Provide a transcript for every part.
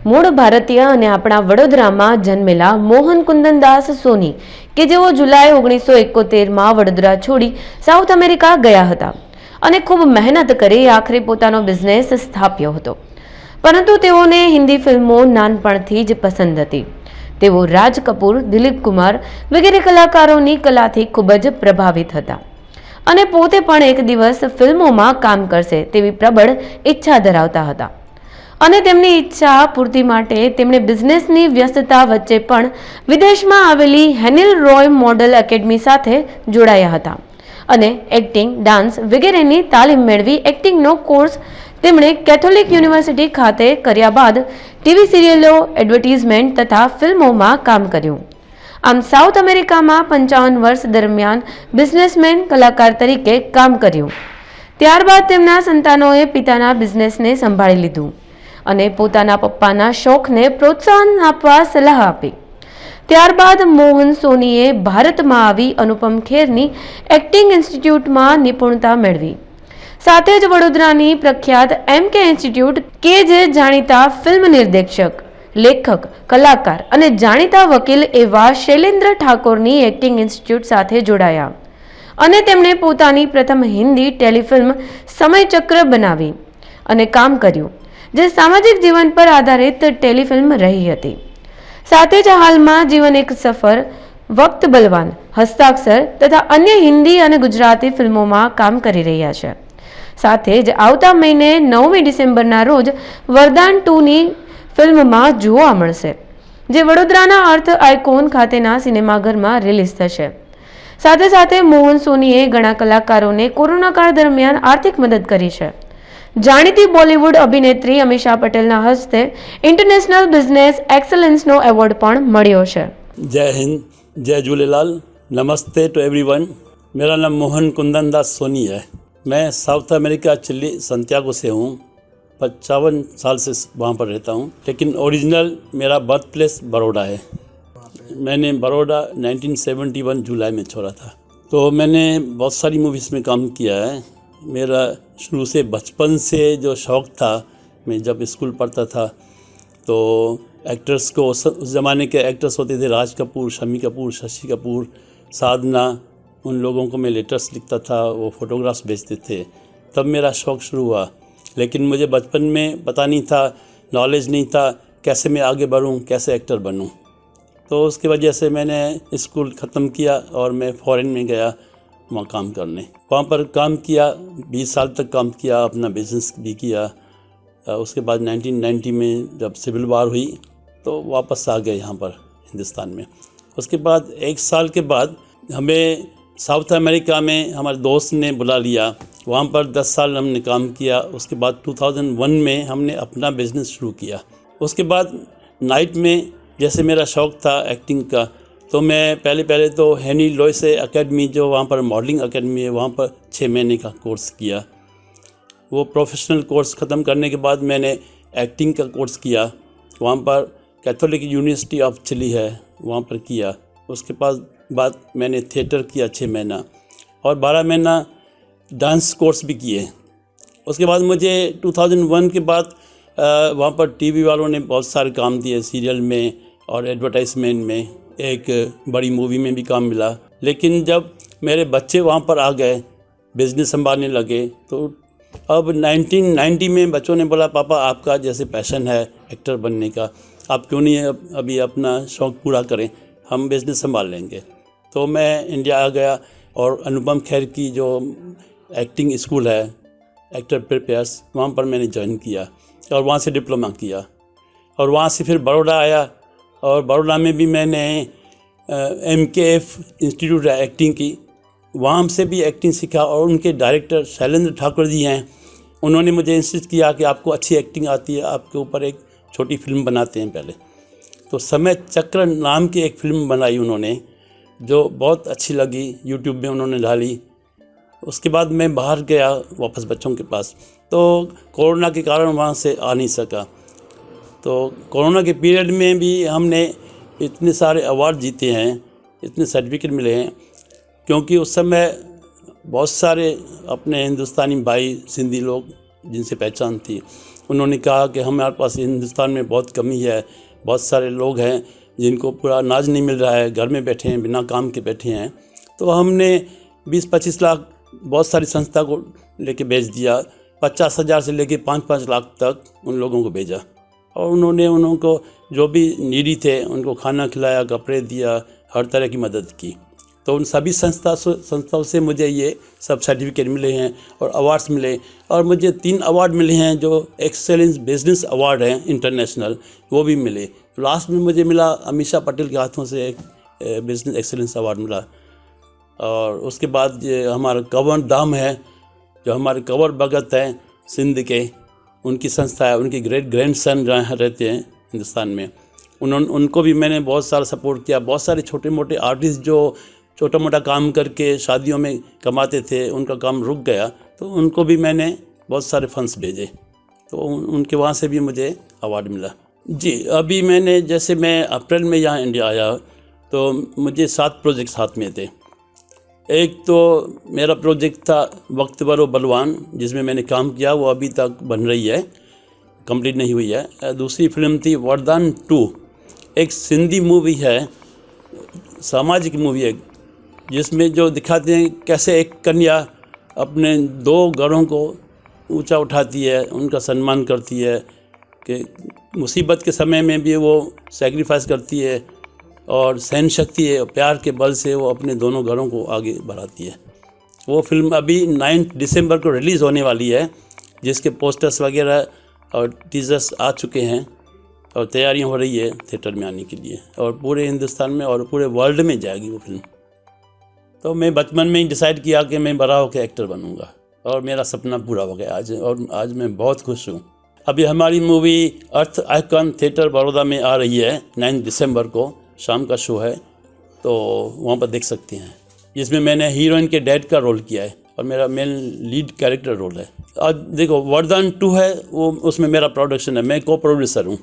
મૂળ ભારતીય અને આપણા વડોદરામાં જન્મેલા મોહન કુંદનદાસ સોની કે જેઓ જુલાઈ 1971માં વડોદરા છોડી સાઉથ અમેરિકા ગયા હતા અને ખૂબ મહેનત કરી આખરે પોતાનો બિઝનેસ સ્થાપ્યો હતો, પરંતુ તેઓને હિન્દી ફિલ્મો નાનપણથી જ પસંદ હતી. તેઓ રાજ કપૂર, દિલીપ કુમાર વગેરે કલાકારોની કલાથી ખૂબ જ પ્રભાવિત હતા અને પોતે પણ એક દિવસ ફિલ્મોમાં કામ કરશે તેવી પ્રબળ ઈચ્છા ધરાવતા હતા. અને તેમની ઈચ્છા પૂર્તિ માટે તેમણે બિઝનેસની વ્યસ્તતા વચ્ચે પણ વિદેશમાં આવેલી હેનિલ રોય મોડલ એકેડમી સાથે જોડાયા હતા અને એક્ટિંગ, ડાન્સ વગેરેની તાલીમ મેળવી એક્ટિંગનો કોર્સ તેમણે કેથોલિક યુનિવર્સિટી ખાતે કર્યા બાદ ટીવી સિરિયલો, એડવર્ટાઇઝમેન્ટ તથા ફિલ્મોમાં કામ કર્યું. આમ સાઉથ અમેરિકામાં 55 વર્ષ દરમિયાન બિઝનેસમેન કલાકાર તરીકે કામ કર્યું. ત્યારબાદ તેમના સંતાનોએ પિતાના બિઝનેસને સંભાળી લીધું અને પોતાના પપ્પાના શોખને પ્રોત્સાહન આપવા સલાહ આપી. ત્યારબાદ મોહન સોનીએ ભારતમાં આવી અનુપમ ખેરની એક્ટિંગ ઇન્સ્ટિટ્યૂટમાં નિપુણતા મેળવી. સાથે જ વડોદરાની પ્રખ્યાત MK ઇન્સ્ટિટ્યૂટ કે જે જાણીતા ફિલ્મ નિર્દેશક, લેખક, કલાકાર અને જાણીતા વકીલ એવા શૈલેન્દ્ર ઠાકોરની એક્ટિંગ ઇન્સ્ટિટ્યૂટ સાથે જોડાયા અને તેમણે પોતાની પ્રથમ હિન્દી ટેલિફિલ્મ સમયચક્ર બનાવી અને કામ કર્યું, જે સામાજિક જીવન પર આધારિત ટેલિફિલ્મ રહી હતી. સાથે જ હાલમાં જીવન એક સફર, વક્ત બલવાન, હસ્તાક્ષર તથા અન્ય હિન્દી અને ગુજરાતી ફિલ્મોમાં કામ કરી રહ્યા છે. સાથે જ આવતા મહિને 9મી ડિસેમ્બરના રોજ વરદાન 2ની ફિલ્મમાં જોવા મળશે, જે વડોદરાના અર્થ આઇકોન ખાતેના સિનેમાઘરમાં રિલીઝ થશે. સાથે સાથે મોહન સોનીએ ઘણા કલાકારોને કોરોના કાળ દરમિયાન આર્થિક મદદ કરી છે. જાણીતી બોલિવૂડ અભિનેત્રી અમીષા પટેલના હસ્તે ઇન્ટરનેશનલ બિઝનેસ એક્સલન્સનો એવોર્ડ પણ મળ્યો છે. जय हिंद, जय झूलेलाल, नमस्ते टू एवरीवन। मेरा नाम मोहन कुंदनदास सोनी है। मैं साउथ अमेरिका चिली संतियागो से हूँ। 55 साल से वहाँ पर रहता हूँ, लेकिन ओरिजिनल मेरा बर्थ प्लेस बड़ौदा है। मैंने बड़ौदा 1971 जुलाई में छोड़ा था। तो मैंने बहुत सारी मूवीज़ में काम किया है। मेरा शुरू से बचपन से जो शौक़ था, मैं जब स्कूल पढ़ता था तो एक्टर्स को, उस ज़माने के एक्टर्स होते थे राज कपूर, शम्मी कपूर, शशि कपूर, साधना, उन लोगों को मैं लेटर्स लिखता था, वो फ़ोटोग्राफ्स भेजते थे। तब मेरा शौक़ शुरू हुआ, लेकिन मुझे बचपन में पता नहीं था, नॉलेज नहीं था कैसे मैं आगे बढ़ूँ, कैसे एक्टर बनूँ। तो उसकी वजह से मैंने स्कूल ख़त्म किया और मैं फ़ॉरेन में गया वहाँ काम करने। वहाँ पर काम किया, 20 साल तक काम किया, अपना बिज़नेस भी किया। उसके बाद 1990 में जब सिविल वार हुई तो वापस आ गए यहाँ पर हिंदुस्तान में। उसके बाद 1 साल के बाद हमें साउथ अमेरिका में हमारे दोस्त ने बुला लिया। वहाँ पर 10 साल हमने काम किया। उसके बाद 2001 में हमने अपना बिज़नेस शुरू किया। उसके बाद नाइट में, जैसे मेरा शौक़ था एक्टिंग का, तो मैं पहले तो हेनी लॉय से एकेडमी, जो वहाँ पर मॉडलिंग एकेडमी है, वहाँ पर 6 महीने का कोर्स किया। वो प्रोफेशनल कोर्स ख़त्म करने के बाद मैंने एक्टिंग का कोर्स किया। वहाँ पर कैथोलिक यूनिवर्सिटी ऑफ चिली है, वहाँ पर किया। उसके बाद मैंने थिएटर किया 6 महीना और 12 महीना डांस कोर्स भी किए। उसके बाद मुझे 2001 के बाद वहाँ पर टीवी वालों ने बहुत सारे काम दिए, सीरियल में और एडवर्टाइजमेंट में। एक बड़ी मूवी में भी काम मिला। लेकिन जब मेरे बच्चे वहाँ पर आ गए, बिज़नेस संभालने लगे, तो अब 1990 में बच्चों ने बोला, पापा आपका जैसे पैशन है एक्टर बनने का, आप क्यों नहीं अभी अपना शौक़ पूरा करें, हम बिज़नेस संभाल लेंगे। तो मैं इंडिया आ गया और अनुपम खेर की जो एक्टिंग स्कूल है, एक्टर प्रिपेयर्स, वहाँ पर मैंने ज्वाइन किया और वहाँ से डिप्लोमा किया। और वहाँ से फिर बड़ौदा आया और बड़ौदा में भी मैंने MKF इंस्टीट्यूट है एक्टिंग की, वहाँ से भी एक्टिंग सीखा। और उनके डायरेक्टर शैलेंद्र ठाकुर जी हैं, उन्होंने मुझे इंसिस्ट किया कि आपको अच्छी एक्टिंग आती है, आपके ऊपर एक छोटी फिल्म बनाते हैं पहले। तो समय चक्र नाम की एक फिल्म बनाई उन्होंने, जो बहुत अच्छी लगी, यूट्यूब में उन्होंने डाली। उसके बाद मैं बाहर गया वापस बच्चों के पास, तो कोरोना के कारण वहाँ से आ नहीं सका। तो कोरोना के पीरियड में भी हमने इतने सारे अवार्ड जीते हैं, इतने सर्टिफिकेट मिले हैं, क्योंकि उस समय बहुत सारे अपने हिंदुस्तानी भाई, सिंधी लोग जिनसे पहचान थी, उन्होंने कहा कि हमारे पास हिंदुस्तान में बहुत कमी है, बहुत सारे लोग हैं जिनको पूरा अनाज नहीं मिल रहा है, घर में बैठे हैं, बिना काम के बैठे हैं। तो हमने 20-25 लाख बहुत सारी संस्था को लेके भेज दिया, 50,000 से लेके 5-5 लाख तक उन लोगों को भेजा, और उन्होंने उनको जो भी नीडी थे उनको खाना खिलाया, कपड़े दिया, हर तरह की मदद की। तो उन सभी संस्थाओं से मुझे ये सब सर्टिफिकेट मिले हैं और अवार्ड्स मिले, और मुझे 3 अवार्ड मिले हैं जो एक्सेलेंस बिजनेस अवार्ड हैं इंटरनेशनल, वो भी मिले। लास्ट में मुझे मिला अमीषा पटेल के हाथों से एक बिजनेस एक्सेलेंस अवार्ड मिला। और उसके बाद ये हमारा कंवर धाम है, जो हमारे कंवर भगत हैं सिंध के, उनकी संस्था है, उनके ग्रेट ग्रैंडसन जहाँ रहते हैं हिंदुस्तान में, उनको भी मैंने बहुत सारा सपोर्ट किया। बहुत सारे छोटे मोटे आर्टिस्ट जो छोटा मोटा काम करके शादियों में कमाते थे, उनका काम रुक गया, तो उनको भी मैंने बहुत सारे फंड्स भेजे, तो उनके वहाँ से भी मुझे अवार्ड मिला। जी, अभी मैंने जैसे मैं अप्रैल में यहाँ इंडिया आया तो मुझे 7 प्रोजेक्ट्स हाथ में थे। एक तो मेरा प्रोजेक्ट था वक्त बरो बलवान, जिसमें मैंने काम किया, वो अभी तक बन रही है, कंप्लीट नहीं हुई है। दूसरी फिल्म थी वरदान 2, एक सिंधी मूवी है, सामाजिक मूवी है, जिसमें जो दिखाते हैं कैसे एक कन्या अपने 2 घरों को ऊंचा उठाती है, उनका सम्मान करती है, कि मुसीबत के समय में भी वो सैक्रिफाइस करती है, और सहन शक्ति है, प्यार के बल से वो अपने दोनों घरों को आगे बढ़ाती है। वो फिल्म अभी 9 दिसंबर को रिलीज़ होने वाली है, जिसके पोस्टर्स वगैरह और टीजर्स आ चुके हैं, और तैयारियां हो रही है थिएटर में आने के लिए, और पूरे हिंदुस्तान में और पूरे वर्ल्ड में जाएगी वो फिल्म। तो मैं बचपन में ही डिसाइड किया कि मैं बड़ा होकर एक्टर बनूंगा, और मेरा सपना पूरा हो गया आज, और आज मैं बहुत खुश हूँ। अभी हमारी मूवी अर्थ आइकॉन थिएटर बड़ौदा में आ रही है, 9 दिसंबर को शाम का शो है, तो वहाँ पर देख सकते हैं, जिसमें मैंने हीरोइन के डैड का रोल किया है, और मेरा मेन लीड कैरेक्टर रोल है। और देखो वरदान 2 है, वो उसमें मेरा प्रोडक्शन है, मैं को प्रोड्यूसर हूँ।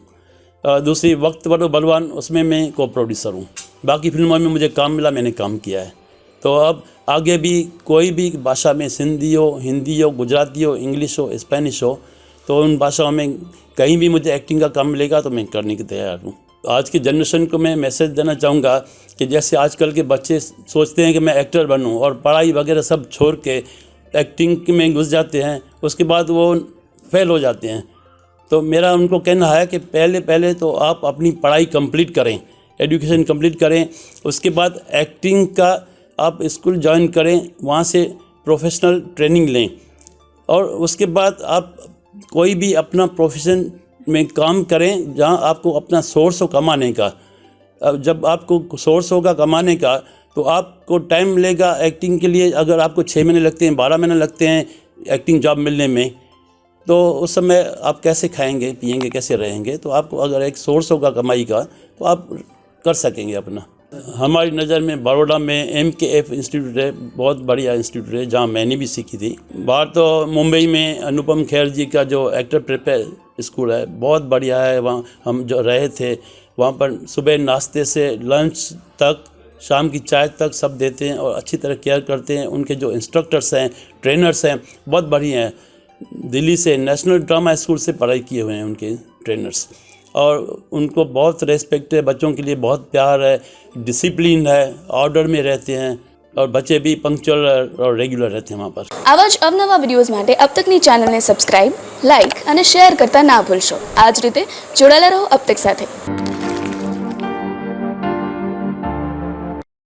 दूसरी वक्त बरो बलवान, उसमें मैं को प्रोड्यूसर हूँ। बाकी फिल्मों में मुझे काम मिला, मैंने काम किया है। तो अब आगे भी कोई भी भाषा में, सिंधी हो, हिंदी हो, गुजराती हो, इंग्लिश हो, स्पेनिश हो, तो उन भाषाओं में कहीं भी मुझे एक्टिंग का काम मिलेगा तो मैं करने की तैयार हूँ। आज की जनरेशन को मैं मैसेज देना चाहूँगा कि जैसे आजकल के बच्चे सोचते हैं कि मैं एक्टर बनूँ, और पढ़ाई वगैरह सब छोड़ के एक्टिंग में घुस जाते हैं, उसके बाद वो फेल हो जाते हैं। तो मेरा उनको कहना है कि पहले तो आप अपनी पढ़ाई कंप्लीट करें, एजुकेशन कंप्लीट करें, उसके बाद एक्टिंग का आप स्कूल ज्वाइन करें, वहाँ से प्रोफेशनल ट्रेनिंग लें, और उसके बाद आप कोई भी अपना प्रोफेशन में काम करें जहाँ आपको अपना सोर्स हो कमाने का। अब जब आपको सोर्स होगा कमाने का, तो आपको टाइम मिलेगा एक्टिंग के लिए। अगर आपको 6 महीने लगते हैं, 12 महीने लगते हैं एक्टिंग जॉब मिलने में, तो उस समय आप कैसे खाएंगे पिएंगे, कैसे रहेंगे? तो आपको अगर एक सोर्स होगा कमाई का, तो आप कर सकेंगे अपना। हमारी नज़र में बड़ौदा में MKF इंस्टीट्यूट है, बहुत बढ़िया इंस्टीट्यूट है, जहाँ मैंने भी सीखी थी। बाहर तो मुंबई में अनुपम खेर जी का जो एक्टर प्रिपेयर स्कूल है, बहुत बढ़िया है। वहाँ हम जो रहे थे, वहाँ पर सुबह नाश्ते से लंच तक, शाम की चाय तक सब देते हैं, और अच्छी तरह केयर करते हैं। उनके जो इंस्ट्रक्टर्स हैं, ट्रेनर्स हैं, बहुत बढ़िया हैं। दिल्ली से नेशनल ड्रामा स्कूल से पढ़ाई किए हुए हैं उनके ट्रेनर्स, और उनको बहुत रेस्पेक्ट है, बच्चों के लिए बहुत प्यार है, डिसिप्लिन है, ऑर्डर में रहते हैं, और बच्चे भी पंक्चुअल और रेगुलर रहते हैं वहाँ पर। આવા જ અવનવા વિડીયોઝ માટે अब तकની ચેનલને સબસ્ક્રાઇબ, લાઇક અને શેર કરતા ના ભૂલશો। આ જ રીતે જોડાયેલા રહો अब तक સાથે।